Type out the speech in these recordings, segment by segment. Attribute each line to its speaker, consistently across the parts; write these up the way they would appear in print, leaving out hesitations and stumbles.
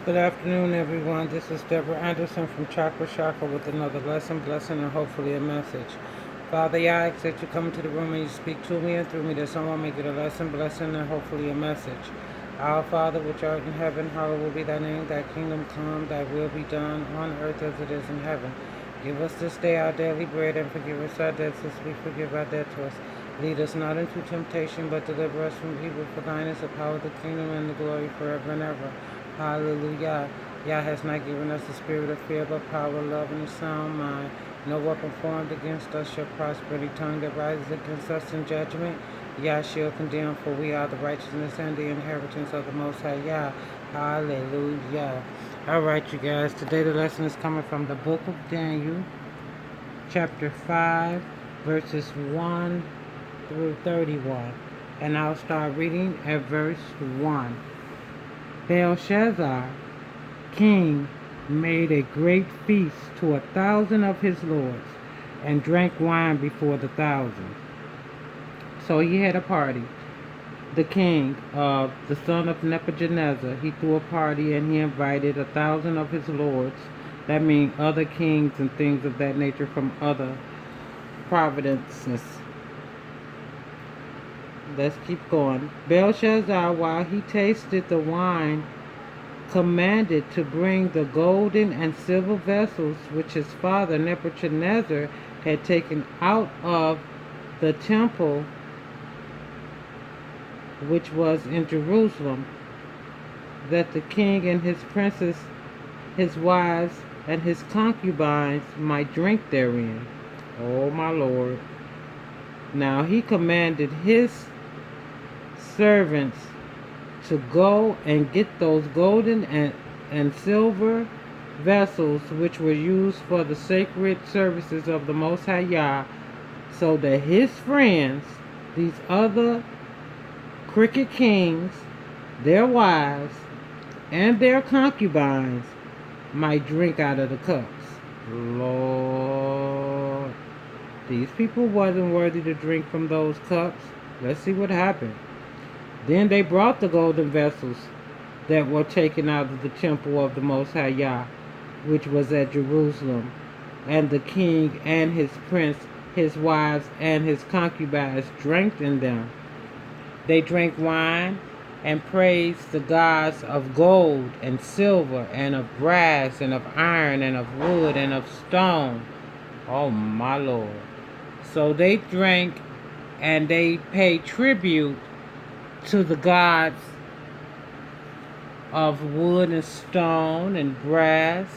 Speaker 1: Good afternoon, everyone. This is Deborah Anderson from Chakra Chakra with another lesson, blessing, and hopefully a message. Father, I ask that you come into the room and you speak to me and through me that someone may get a lesson, blessing, and hopefully a message. Our Father, which art in heaven, hallowed be thy name. Thy kingdom come, thy will be done on earth as it is in heaven. Give us this day our daily bread and forgive us our debts as we forgive our debtors. Lead us not into temptation, but deliver us from evil. For thine is the power, the kingdom, and the glory forever and ever. Hallelujah. Yah has not given us the spirit of fear, but power, love, and a sound mind. No weapon formed against us shall prosper. Any tongue that rises against us in judgment, Yah shall condemn, for we are the righteousness and the inheritance of the Most High Yah. Hallelujah. All right, you guys. Today the lesson is coming from the book of Daniel, chapter 5, verses 1 through 31. And I'll start reading at verse 1. Belshazzar, king, made a great feast to 1,000 of his lords, and drank wine before the 1,000. So he had a party. The king, the son of Nebuchadnezzar, he threw a party and he invited 1,000 of his lords. That means other kings and things of that nature from other provinces. Let's keep going. Belshazzar, while he tasted the wine, commanded to bring the golden and silver vessels which his father Nebuchadnezzar had taken out of the temple which was in Jerusalem, that the king and his princes, his wives, and his concubines might drink therein. Oh my Lord. Now he commanded his servants to go and get those golden and silver vessels which were used for the sacred services of the Most High Yah, so that his friends, these other cricket kings, their wives, and their concubines might drink out of the cups. Lord, these people wasn't worthy to drink from those cups. Let's see what happened. Then they brought the golden vessels that were taken out of the temple of the Most High Yah, which was at Jerusalem, and the king and his prince, his wives, and his concubines drank in them. They drank wine and praised the gods of gold and silver and of brass and of iron and of wood and of stone. Oh my Lord. So they drank and they paid tribute to the gods of wood and stone and brass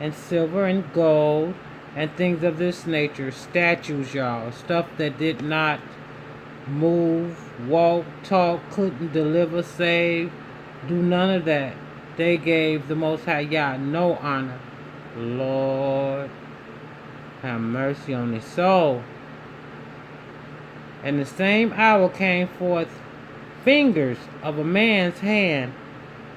Speaker 1: and silver and gold and things of this nature. Statues, y'all. Stuff that did not move, walk, talk, couldn't deliver, save, do none of that. They gave the Most High Yah no honor. Lord, have mercy on his soul. And the same hour came forth fingers of a man's hand,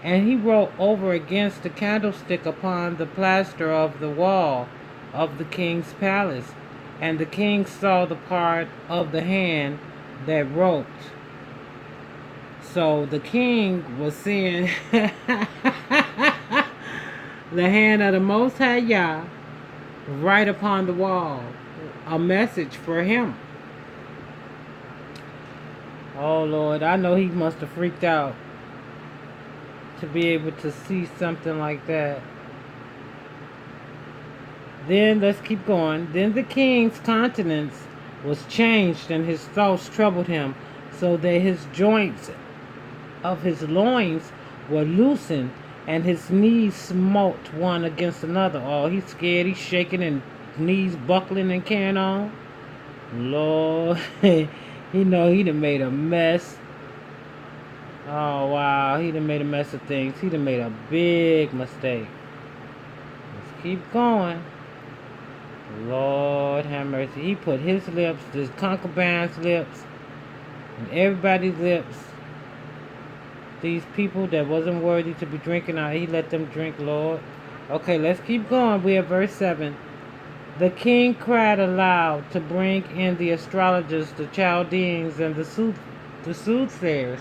Speaker 1: and he wrote over against the candlestick upon the plaster of the wall of the king's palace. And the king saw the part of the hand that wrote. So the king was seeing the hand of the Most High Yah right upon the wall. A message for him. Oh Lord, I know he must have freaked out to be able to see something like that. Then let's keep going. Then the king's countenance was changed, and his thoughts troubled him, so that his joints of his loins were loosened, and his knees smote one against another. Oh, he's scared, he's shaking, and knees buckling and carrying on. Lord, he know he done made a mess. Oh wow, he done made a mess of things. He done made a big mistake. Let's keep going. Lord have mercy. He put his lips, his concubine's lips, and everybody's lips. These people that wasn't worthy to be drinking out, he let them drink, Lord. Okay, let's keep going. We have verse 7. The king cried aloud to bring in the astrologers, the Chaldeans, and the soothsayers.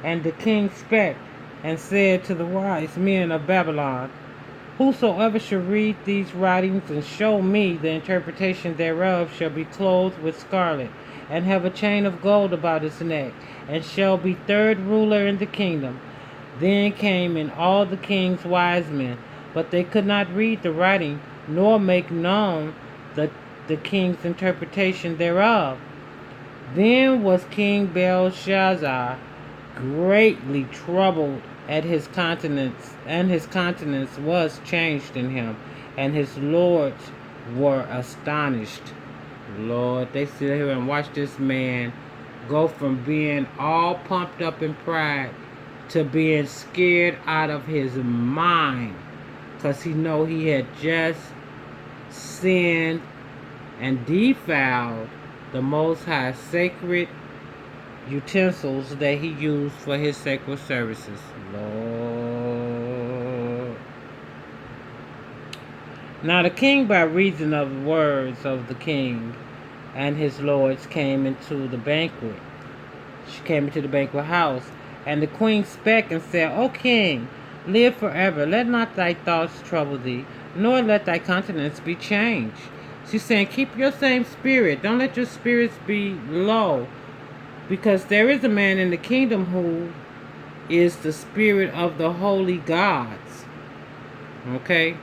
Speaker 1: And the king spake, and said to the wise men of Babylon, whosoever shall read these writings and show me the interpretation thereof shall be clothed with scarlet, and have a chain of gold about his neck, and shall be third ruler in the kingdom. Then came in all the king's wise men, but they could not read the writing, nor make known the king's interpretation thereof. Then was King Belshazzar greatly troubled at his countenance, and his countenance was changed in him, and his lords were astonished. Lord, they sit here and watch this man go from being all pumped up in pride to being scared out of his mind, because he know he had just sinned and defiled the Most High sacred utensils that he used for his sacred services. Lord. Now the king, by reason of the words of the king and his lords, came into the banquet. She came into the banquet house, and the queen spake and said, O king, live forever. Let not thy thoughts trouble thee, nor let thy countenance be changed. She's saying, keep your same spirit. Don't let your spirits be low, because there is a man in the kingdom who is the spirit of the holy gods. Okay?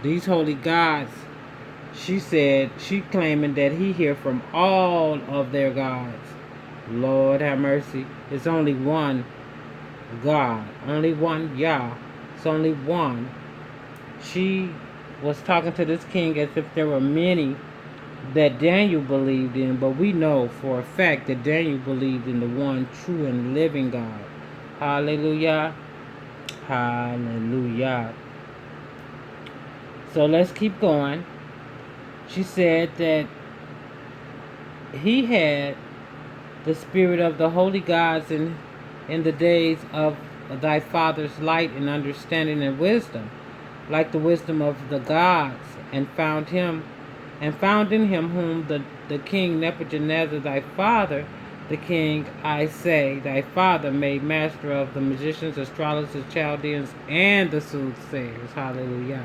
Speaker 1: These holy gods, she said, she claiming that he hear from all of their gods. Lord have mercy. It's only one God. Only one Yah. It's only one. She was talking to this king as if there were many that Daniel believed in, but we know for a fact that Daniel believed in the one true and living God. Hallelujah. Hallelujah. So let's keep going. She said that he had the spirit of the holy gods in the days of thy father's light and understanding and wisdom, like the wisdom of the gods, and found in him whom the king Nebuchadnezzar thy father, the king, I say, thy father, made master of the magicians, astrologers, Chaldeans, and the soothsayers. Hallelujah.